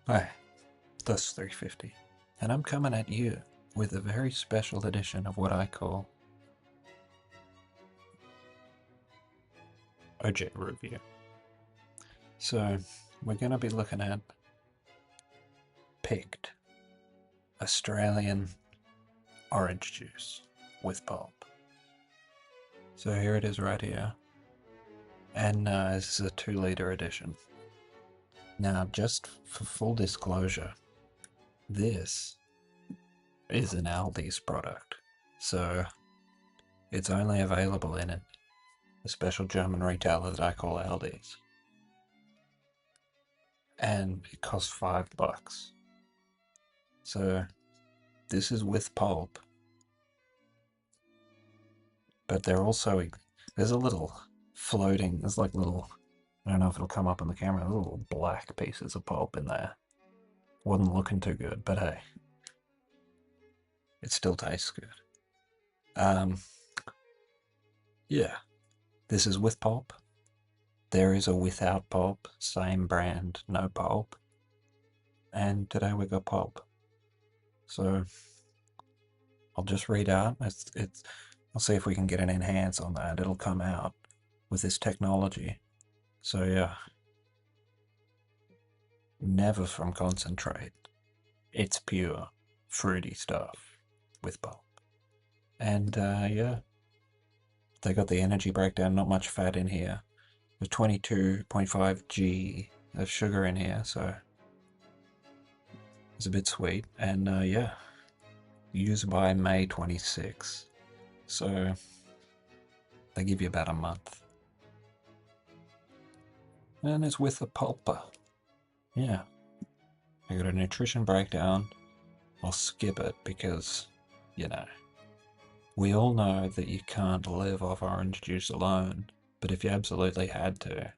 Hi, this 350, and I'm coming at you with a very special edition of what I call OJ review. So, we're going to be looking at picked Australian orange juice with pulp. So here it is right here, and this is a 2 litre edition. Now, just for full disclosure, this is an Aldi's product, so it's only available in a special German retailer that I call Aldi's, and it costs $5. So this is with pulp, but there's a little floating, there's like little, I don't know if it'll come up on the camera, little black pieces of pulp in there. Wasn't looking too good, but hey, it still tastes good. Yeah, this is with pulp. There is a without pulp, same brand, no pulp. And today we got pulp. So I'll just read out. I'll see if we can get an enhance on that. It'll come out with this technology. So yeah, never from concentrate. It's pure fruity stuff with pulp. And yeah, they got the energy breakdown. Not much fat in here. With 22.5 G of sugar in here, so it's a bit sweet. And yeah, used by May 26. So they give you about a month. And it's with a pulper. Yeah. I got a nutrition breakdown. I'll skip it because, you know, we all know that you can't live off orange juice alone, but if you absolutely had to,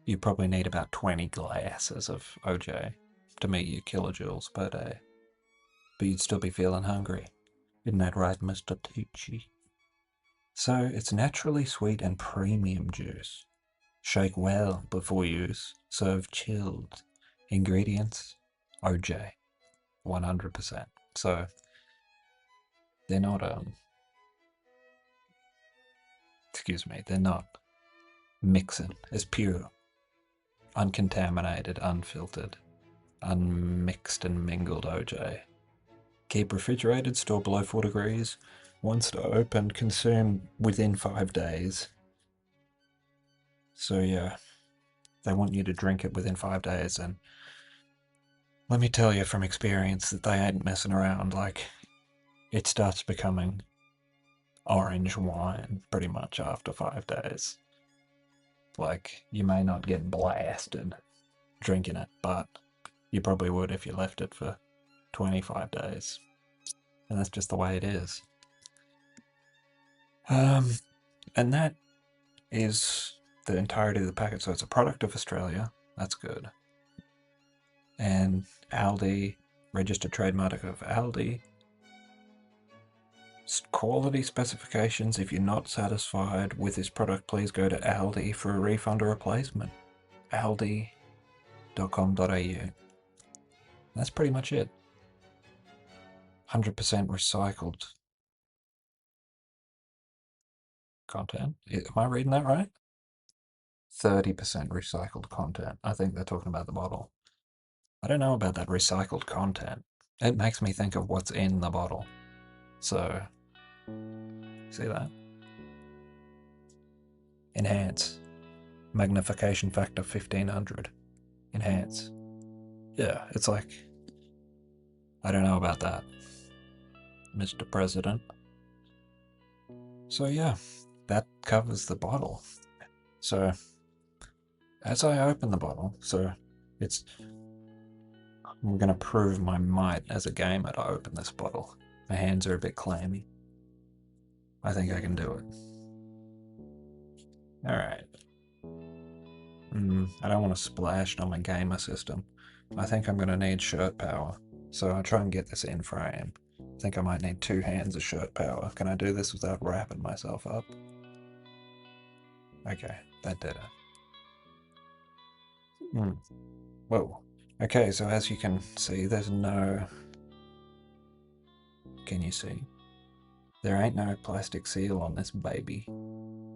you probably need about 20 glasses of OJ to meet your kilojoules per day. But you'd still be feeling hungry. Isn't that right, Mr. Tucci? So it's naturally sweet and premium juice. Shake well before use. Serve chilled. Ingredients: OJ, 100%. So they're not they're not mixing. It's pure, uncontaminated, unfiltered, unmixed and mingled OJ. Keep refrigerated, store below 4 degrees. Once opened, consume within 5 days. So yeah, they want you to drink it within 5 days, and let me tell you from experience that they ain't messing around. Like, it starts becoming orange wine pretty much after 5 days. Like, you may not get blasted drinking it, but you probably would if you left it for 25 days. And that's just the way it is. And that is the entirety of the packet. So it's a product of Australia. That's good. And Aldi, registered trademark of Aldi. Quality specifications: if you're not satisfied with this product, please go to Aldi for a refund or replacement. Aldi.com.au. That's pretty much it. 100% recycled content. Am I reading that right? 30% recycled content. I think they're talking about the bottle. I don't know about that recycled content. It makes me think of what's in the bottle. So, see that? Enhance. Magnification factor 1500. Enhance. Yeah, it's like, I don't know about that, Mr. President. So yeah, that covers the bottle. So, as I open the bottle, I'm going to prove my might as a gamer to open this bottle. My hands are a bit clammy. I think I can do it. Alright. I don't want to splash on my gamer system. I think I'm going to need shirt power. So I'll try and get this in frame. I think I might need 2 hands of shirt power. Can I do this without wrapping myself up? Okay, that did it. Whoa. Okay, so as you can see, there's no... Can you see? There ain't no plastic seal on this baby.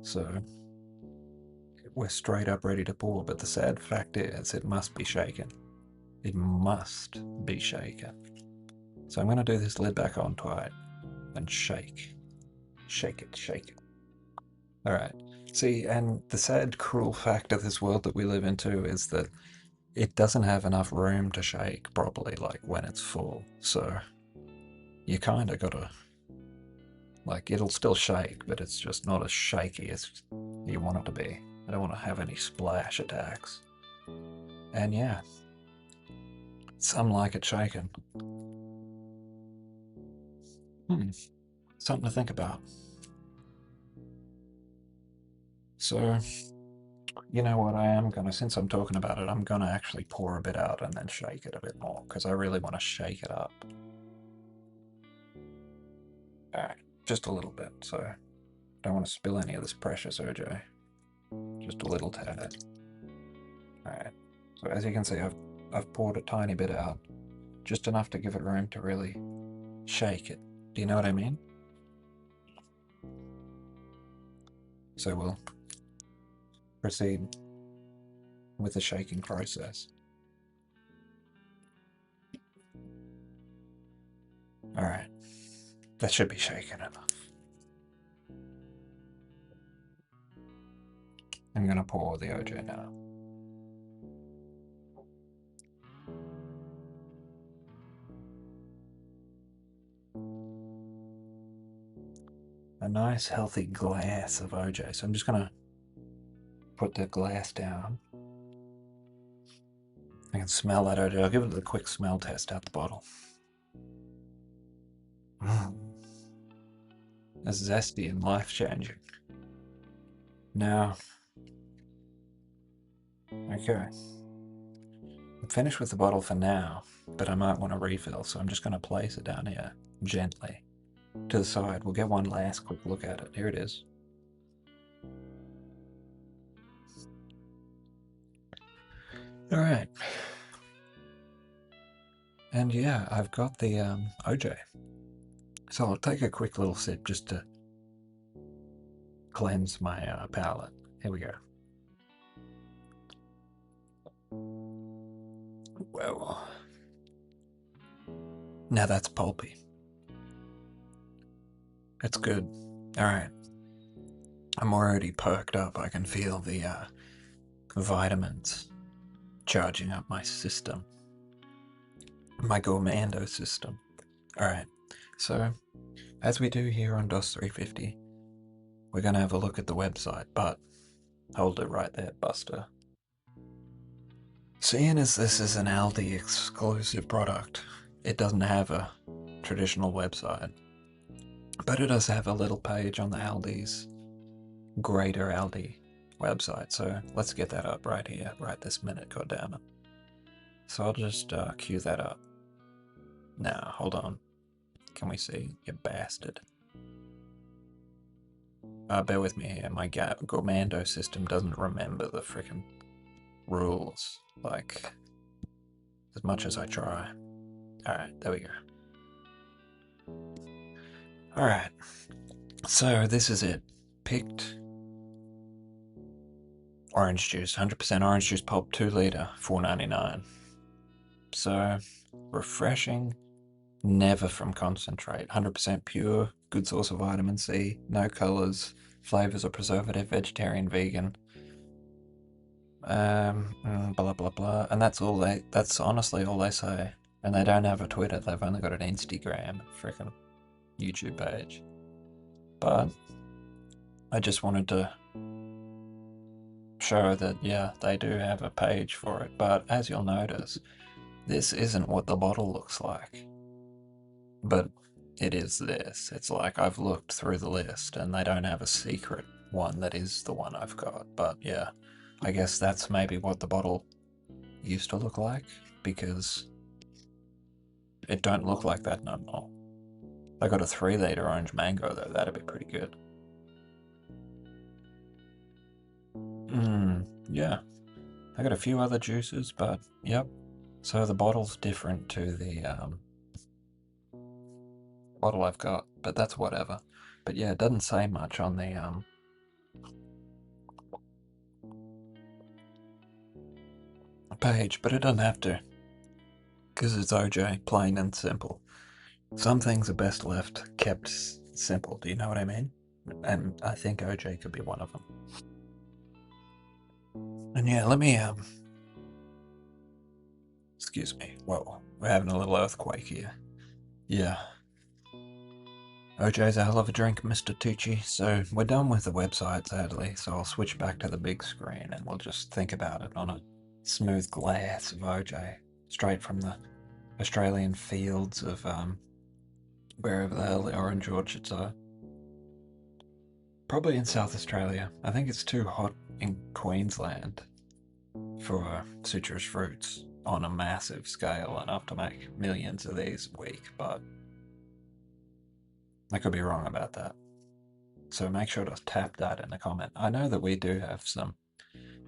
So we're straight up ready to pour, but the sad fact is it must be shaken. It must be shaken. So I'm going to do this lid back on tight and shake. Shake it, shake it. Alright. See, and the sad, cruel fact of this world that we live in too is that it doesn't have enough room to shake properly, like when it's full. So you kind of gotta, like, it'll still shake, but it's just not as shaky as you want it to be. I don't want to have any splash attacks. And yeah, some like it shaken. Something to think about. So, you know what, I am gonna, since I'm talking about it, I'm gonna actually pour a bit out and then shake it a bit more, because I really want to shake it up. Alright, just a little bit, so don't want to spill any of this precious OJ. Just a little tad. Alright, so as you can see, I've poured a tiny bit out, just enough to give it room to really shake it. Do you know what I mean? So we'll proceed with the shaking process. Alright, that should be shaken enough. I'm gonna pour the OJ now. A nice healthy glass of OJ. So I'm just gonna put the glass down. I can smell that OJ. I'll give it a quick smell test out the bottle. That's zesty and life-changing. Now, okay. I'm finished with the bottle for now, but I might want to refill, so I'm just going to place it down here, gently, to the side. We'll get one last quick look at it. Here it is. Alright. And yeah, I've got the OJ. So I'll take a quick little sip just to cleanse my palate. Here we go. Well, now that's pulpy. It's good. Alright. I'm already perked up. I can feel the vitamins charging up my system. My gourmando system. Alright, so as we do here on DOS 350, we're going to have a look at the website, but hold it right there, Buster. Seeing as this is an Aldi exclusive product, it doesn't have a traditional website, but it does have a little page on the Aldi's greater Aldi website, so let's get that up right here, right this minute, goddammit. So I'll just cue that up. Now, hold on. Can we see? You bastard. Bear with me here. My gourmando system doesn't remember the frickin' rules, like, as much as I try. Alright, there we go. Alright, so this is it. Picked orange juice, 100% orange juice pulp, 2 litre, $4.99. So, refreshing, never from concentrate, 100% pure, good source of vitamin C, no colours, flavours or preservative, vegetarian, vegan. Blah blah blah, and that's honestly all they say. And they don't have a Twitter, they've only got an Instagram, freaking YouTube page. But I just wanted to show that, yeah, they do have a page for it, but as you'll notice, this isn't what the bottle looks like. But it is this. It's like I've looked through the list and they don't have a secret one that is the one I've got. But yeah, I guess that's maybe what the bottle used to look like, because it don't look like that no more. I got a 3 litre orange mango though, that'd be pretty good. Yeah. I got a few other juices, but yep. So the bottle's different to the bottle I've got, but that's whatever. But yeah, it doesn't say much on the page, but it doesn't have to, because it's OJ, plain and simple. Some things are best left kept simple, do you know what I mean? And I think OJ could be one of them. And yeah, let me, excuse me, whoa, we're having a little earthquake here. Yeah. OJ's a hell of a drink, Mr. Tucci, so we're done with the website, sadly, so I'll switch back to the big screen and we'll just think about it on a smooth glass of OJ, straight from the Australian fields of, wherever the hell the orange orchards are. Probably in South Australia. I think it's too hot in Queensland for citrus fruits on a massive scale, enough to make millions of these a week, but I could be wrong about that. So make sure to tap that in the comment. I know that we do have some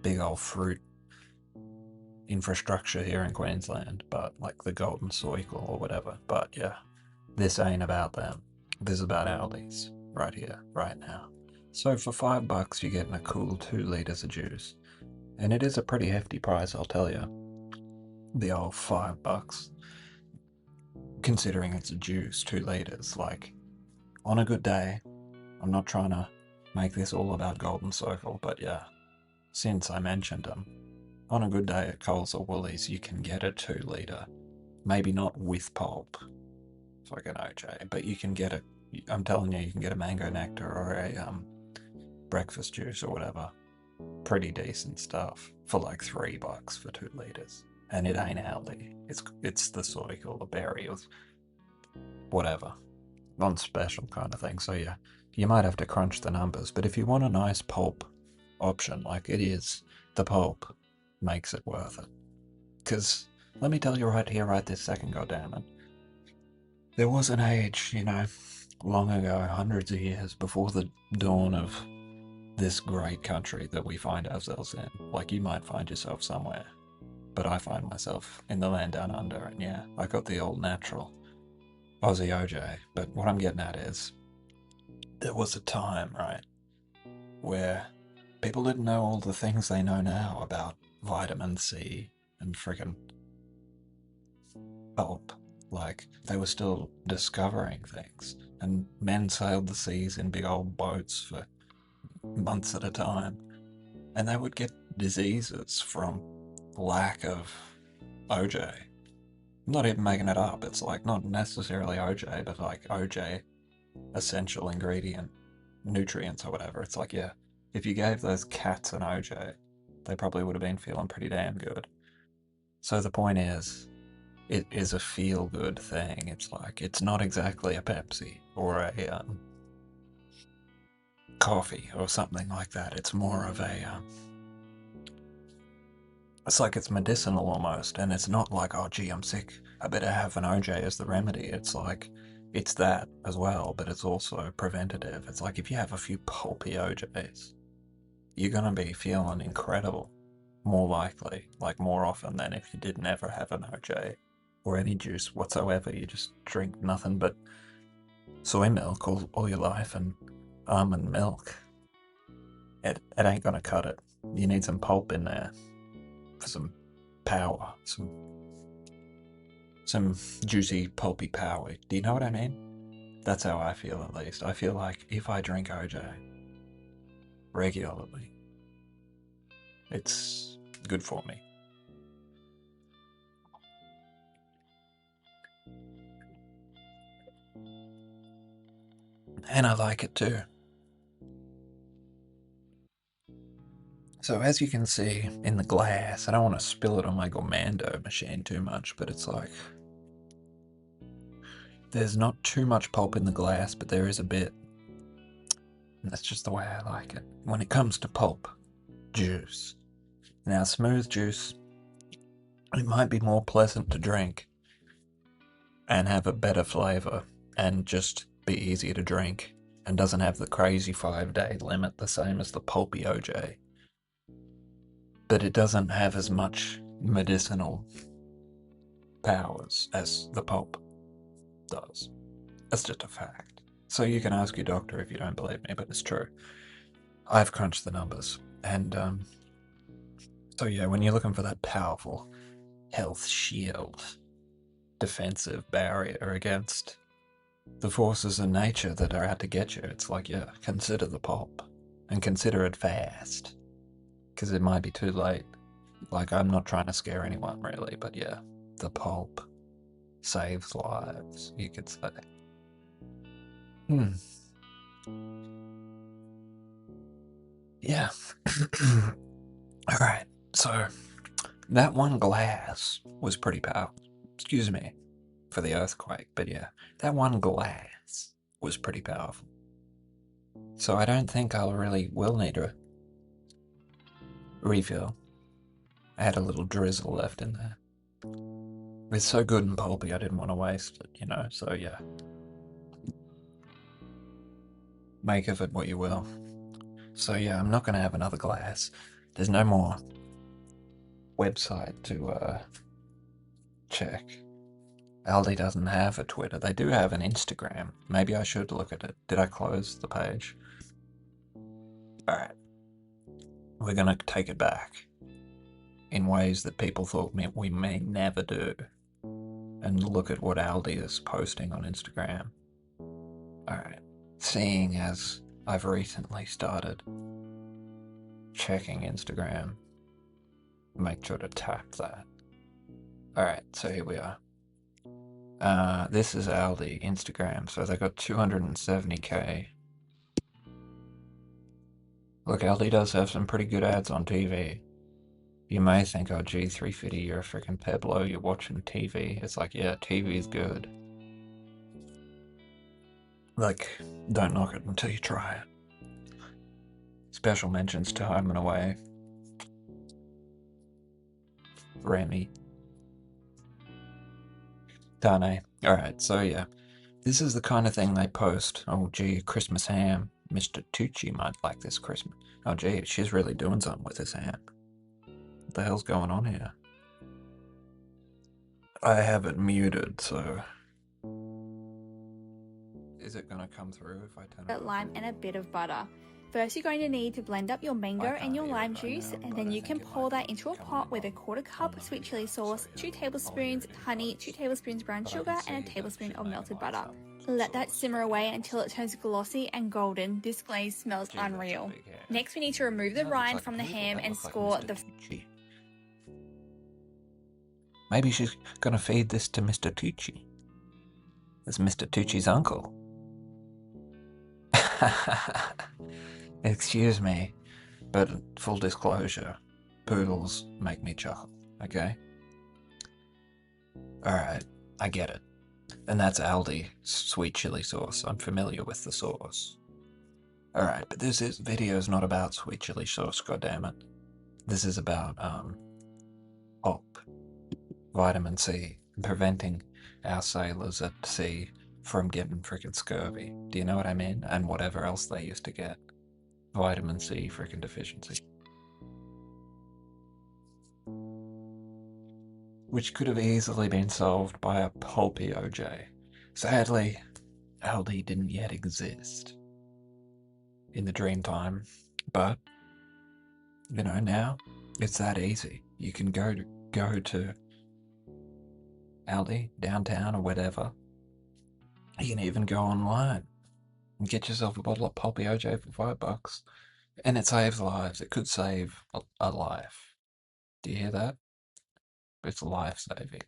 big old fruit infrastructure here in Queensland, but like the golden circle or whatever. But yeah, this ain't about them. This is about Aldi's right here, right now. So for $5, you're getting a cool 2 litres of juice. And it is a pretty hefty price, I'll tell you. The old $5. Considering it's a juice, 2 litres. Like, on a good day, I'm not trying to make this all about Golden Circle, but yeah, since I mentioned them, on a good day at Coles or Woolies, you can get a 2 litre. Maybe not with pulp, like an OJ, but you can get it. I'm telling you, you can get a mango nectar or a breakfast juice or whatever. Pretty decent stuff for like $3 for 2 litres. And it ain't Aldi. It's the circle, the berry, or whatever. On special kind of thing. So yeah, you might have to crunch the numbers, but if you want a nice pulp option like it is, the pulp makes it worth it. Because let me tell you right here, right this second, goddammit, there was an age, long ago, hundreds of years before the dawn of this great country that we find ourselves in. Like, you might find yourself somewhere, but I find myself in the land down under, and yeah, I got the old natural Aussie OJ. But what I'm getting at is, there was a time, right, where people didn't know all the things they know now about vitamin C and friggin' pulp. Like, they were still discovering things, and men sailed the seas in big old boats for months at a time, and they would get diseases from lack of OJ. I'm not even making it up. It's like not necessarily OJ, but like OJ essential ingredient nutrients or whatever. It's like, yeah, if you gave those cats an OJ, they probably would have been feeling pretty damn good. So the point is, it is a feel good thing. It's like, it's not exactly a Pepsi or a coffee or something like that. It's more of a it's like it's medicinal almost, and it's not like, oh gee, I'm sick, I better have an OJ as the remedy. It's like, it's that as well, but it's also preventative. It's like, if you have a few pulpy OJs, you're gonna be feeling incredible, more likely, like more often than if you did never have an OJ or any juice whatsoever. You just drink nothing but soy milk all your life and almond milk. It ain't gonna cut it. You need some pulp in there for some power, some juicy, pulpy power. Do you know what I mean? That's how I feel, at least. I feel like if I drink OJ regularly, it's good for me. And I like it too. So as you can see in the glass, I don't want to spill it on my Gourmando machine too much, but it's like, there's not too much pulp in the glass, but there is a bit. And that's just the way I like it. When it comes to pulp, juice. Now, smooth juice, it might be more pleasant to drink and have a better flavour and just be easier to drink and doesn't have the crazy 5-day limit the same as the pulpy OJ. but it doesn't have as much medicinal powers as the pulp does. That's just a fact. So you can ask your doctor if you don't believe me, but it's true. I've crunched the numbers, and so yeah, when you're looking for that powerful health shield, defensive barrier against the forces in nature that are out to get you, it's like, yeah, consider the pulp, and consider it fast, because it might be too late. Like, I'm not trying to scare anyone really, but yeah, the pulp saves lives, you could say. Yeah. Alright, so that one glass was pretty powerful. Excuse me for the earthquake, but yeah, that one glass was pretty powerful. So I don't think I'll really will need a refill. I had a little drizzle left in there. It's so good and pulpy, I didn't want to waste it, you know, so yeah. Make of it what you will. So yeah, I'm not going to have another glass. There's no more website to check. Aldi doesn't have a Twitter. They do have an Instagram. Maybe I should look at it. Did I close the page? Alright. We're going to take it back in ways that people thought we may never do. And look at what Aldi is posting on Instagram. Alright. Seeing as I've recently started checking Instagram, make sure to tap that. Alright, so here we are. This is Aldi Instagram, so they got 270k. Look, Aldi does have some pretty good ads on TV. You may think, oh gee, 350, you're a freaking Peblo, you're watching TV. It's like, yeah, TV's good. Like, don't knock it until you try it. Special mentions to Home and Away. Remy. Dane. Alright, so yeah. This is the kind of thing they post. Oh gee, Christmas ham. Mr. Tucci might like this Christmas. Oh gee, she's really doing something with this ham. What the hell's going on here? I have it muted, so... Is it gonna come through if I turn it lime and a bit of butter. First, you're going to need to blend up your mango and your lime juice, and then you can pour that into a pot with a 1/4 cup sweet chili sauce, 2 tablespoons honey, 2 tablespoons brown sugar, and a tablespoon of melted butter. Let that simmer away until it turns glossy and golden. This glaze smells unreal. Next, we need to remove the rind from the ham and score the... Maybe she's gonna feed this to Mr. Tucci. It's Mr. Tucci's uncle. Excuse me, but full disclosure, poodles make me chuckle, okay? Alright, I get it. And that's Aldi sweet chili sauce. I'm familiar with the sauce. Alright, but this video's not about sweet chili sauce, goddammit. This is about, Pulp, vitamin C, and preventing our sailors at sea from getting frickin' scurvy. Do you know what I mean? And whatever else they used to get. Vitamin C frickin' deficiency. Which could have easily been solved by a pulpy OJ. Sadly, Aldi didn't yet exist in the dream time, but, you know, now it's that easy. You can go to Aldi, downtown or whatever. You can even go online and get yourself a bottle of pulpy OJ for $5. And it saves lives. It could save a life. Do you hear that? It's life-saving.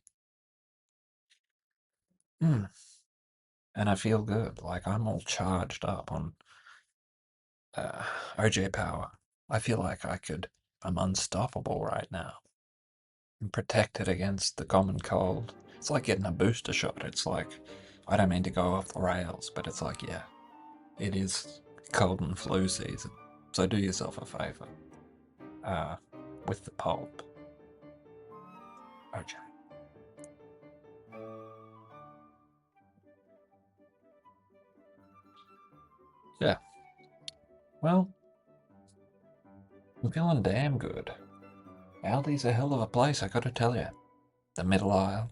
And I feel good. Like, I'm all charged up on OJ power. I feel like I'm unstoppable right now. I'm protected against the common cold. It's like getting a booster shot. It's like, I don't mean to go off the rails, but it's like, yeah, it is cold and flu season. So do yourself a favor. With the pulp. OJ. Yeah. Well, I'm feeling damn good. Aldi's a hell of a place, I gotta tell you. The middle aisle.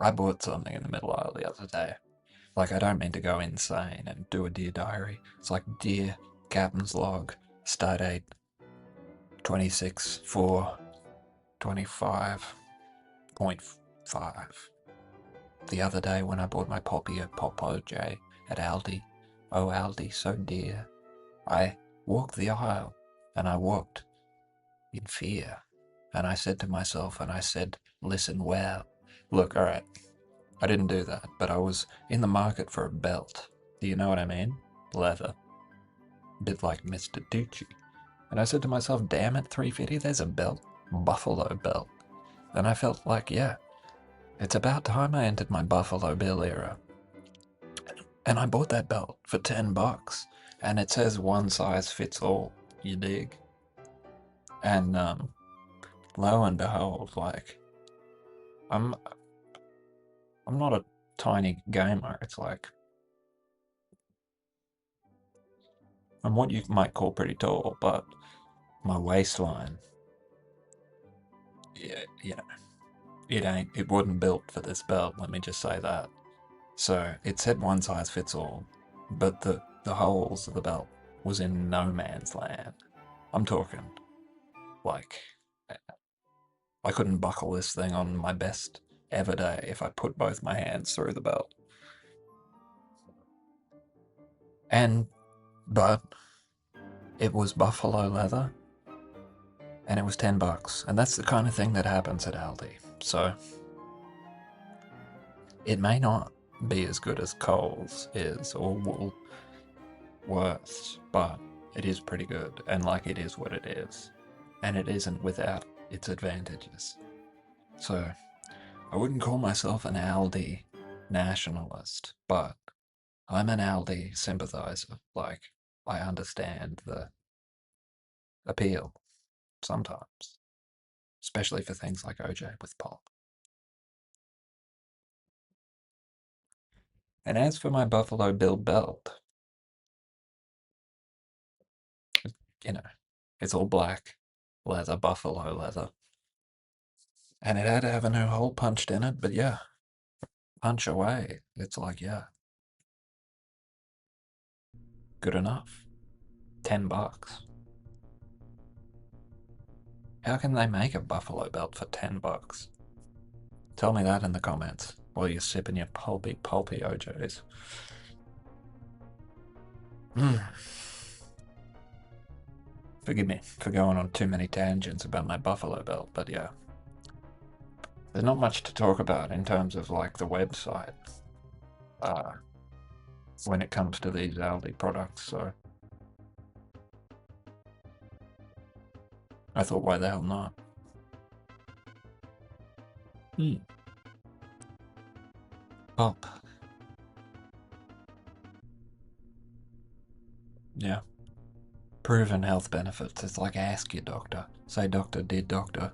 I bought something in the middle aisle the other day. Like, I don't mean to go insane and do a Dear Diary. It's like Dear Captain's Log, start date 26 4 25.5. The other day when I bought my Pulp OJ at Aldi, oh Aldi, so dear, I walked the aisle and I walked in fear. And I said to myself, and I said, listen well. Look, alright, I didn't do that, but I was in the market for a belt. Do you know what I mean? Leather. A bit like Mr. Tucci. And I said to myself, damn it, 350, there's a belt. Buffalo belt. And I felt like, yeah, it's about time I entered my Buffalo Bill era. And I bought that belt for $10. And it says one size fits all, you dig? And lo and behold, like, I'm not a tiny gamer. It's like, I'm what you might call pretty tall, but my waistline, yeah, you know, it wasn't built for this belt, let me just say that. So it said one size fits all, but the holes of the belt was in no man's land. I'm talking, like, I couldn't buckle this thing on my best ever day if I put both my hands through the belt. But it was buffalo leather, and it was $10, and that's the kind of thing that happens at Aldi. So it may not be as good as Coles is or Woolworths, but it is pretty good, and like it is what it is, and it isn't without its advantages. So I wouldn't call myself an Aldi nationalist, but I'm an Aldi sympathizer. Like, I understand the appeal sometimes, especially for things like OJ with Pulp. And as for my Buffalo Bill belt, you know, it's all black leather, buffalo leather. And it had to have a new hole punched in it, but yeah, punch away. It's like, yeah, good enough. $10. How can they make a buffalo belt for $10? Tell me that in the comments while you're sipping your pulpy OJs. Forgive me for going on too many tangents about my buffalo belt, but yeah. There's not much to talk about in terms of like the website when it comes to these Aldi products, so I thought, why the hell not? Pulp. Yeah. Proven health benefits. It's like ask your doctor. Say, doctor, dear doctor,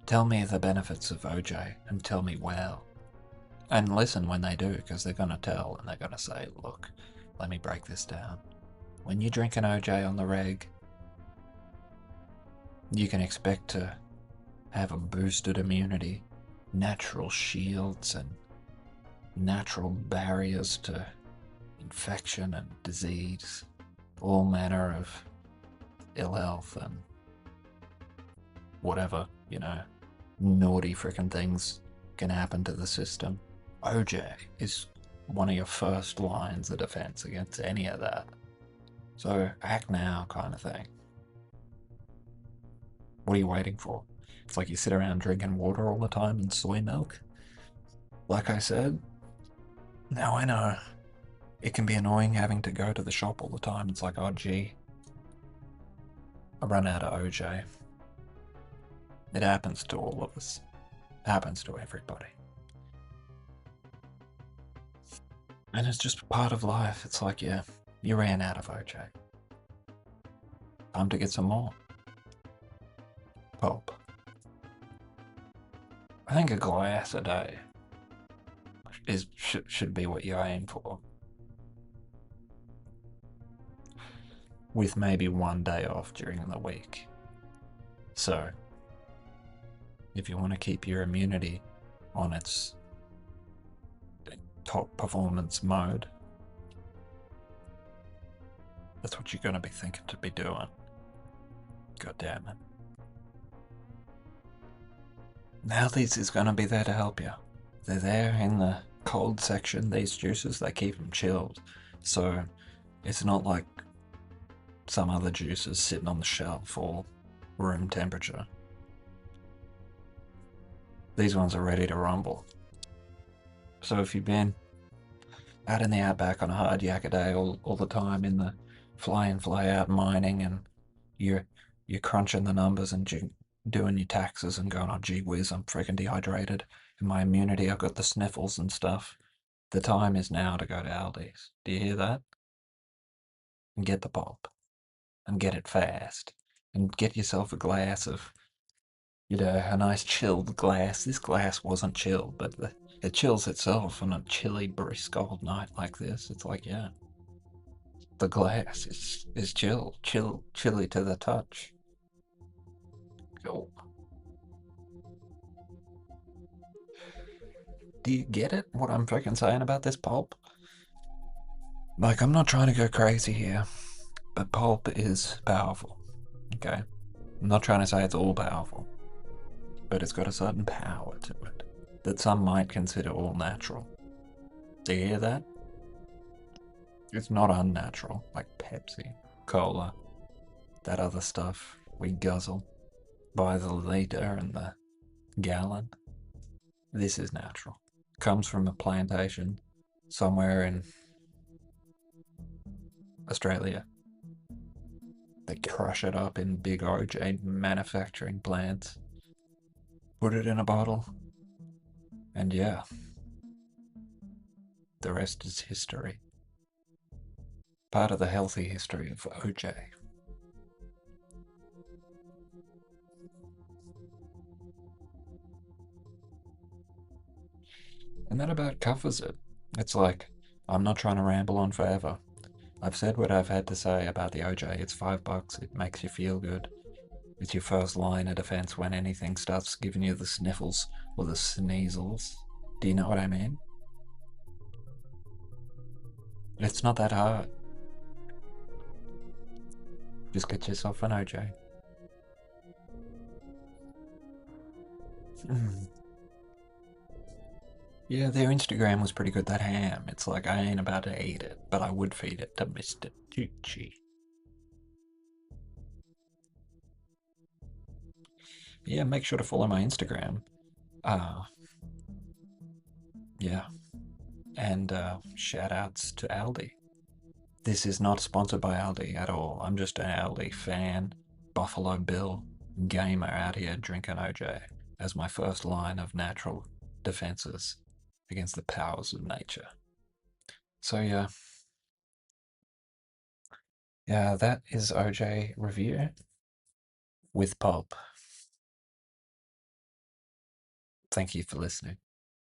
tell me the benefits of OJ and tell me well. And listen when they do, because they're going to tell and they're going to say, look, let me break this down. When you drink an OJ on the reg, you can expect to have a boosted immunity, natural shields, and natural barriers to infection and disease, all manner of ill health and whatever, you know, naughty frickin' things can happen to the system. OJ is one of your first lines of defense against any of that. So act now, kind of thing. What are you waiting for? It's like you sit around drinking water all the time and soy milk. Like I said, now I know it can be annoying having to go to the shop all the time. It's like, oh gee, I run out of OJ. It happens to all of us. It happens to everybody. And it's just part of life. It's like, yeah, you ran out of OJ. Time to get some more. Pulp. I think a glass a day should be what you aim for. with maybe one day off during the week. So, if you want to keep your immunity on its top performance mode, that's what you're going to be thinking to be doing. God damn it. Now this is going to be there to help you. They're there in the cold section. These juices, they keep them chilled. So it's not like some other juices sitting on the shelf or room temperature. These ones are ready to rumble. So if you've been out in the outback on a hard yak a day all the time in the fly in, fly out mining, and you're crunching the numbers and doing your taxes and going, oh gee whiz, I'm freaking dehydrated and my immunity, I've got the sniffles and stuff. The time is now to go to Aldi's. Do you hear that? And get the pulp. And get it fast. And get yourself a glass of, a nice chilled glass. This glass wasn't chilled, but it chills itself on a chilly, brisk old night like this. It's like, yeah, the glass is chilly to the touch. Go. Do you get it? What I'm freaking saying about this pulp? Like, I'm not trying to go crazy here, but pulp is powerful. Okay? I'm not trying to say it's all powerful, but it's got a certain power to it that some might consider all natural. Do you hear that? It's not unnatural, like Pepsi, Cola, that other stuff we guzzle by the liter and the gallon. This is natural. Comes from a plantation somewhere in Australia. They crush it up in big OJ manufacturing plants, put it in a bottle, and yeah, the rest is history. Part of the healthy history of OJ. And that about covers it. It's like, I'm not trying to ramble on forever. I've said what I've had to say about the OJ. It's $5. It makes you feel good. It's your first line of defense when anything starts giving you the sniffles or the sneezels. Do you know what I mean? It's not that hard. Just get yourself an OJ. Yeah, their Instagram was pretty good, that ham. It's like, I ain't about to eat it, but I would feed it to Mr. Tucci. Yeah, make sure to follow my Instagram. Yeah. And shout outs to Aldi. This is not sponsored by Aldi at all. I'm just an Aldi fan, Buffalo Bill gamer out here drinking OJ as my first line of natural defenses against the powers of nature. So yeah. Yeah, that is OJ review with Pulp. Thank you for listening.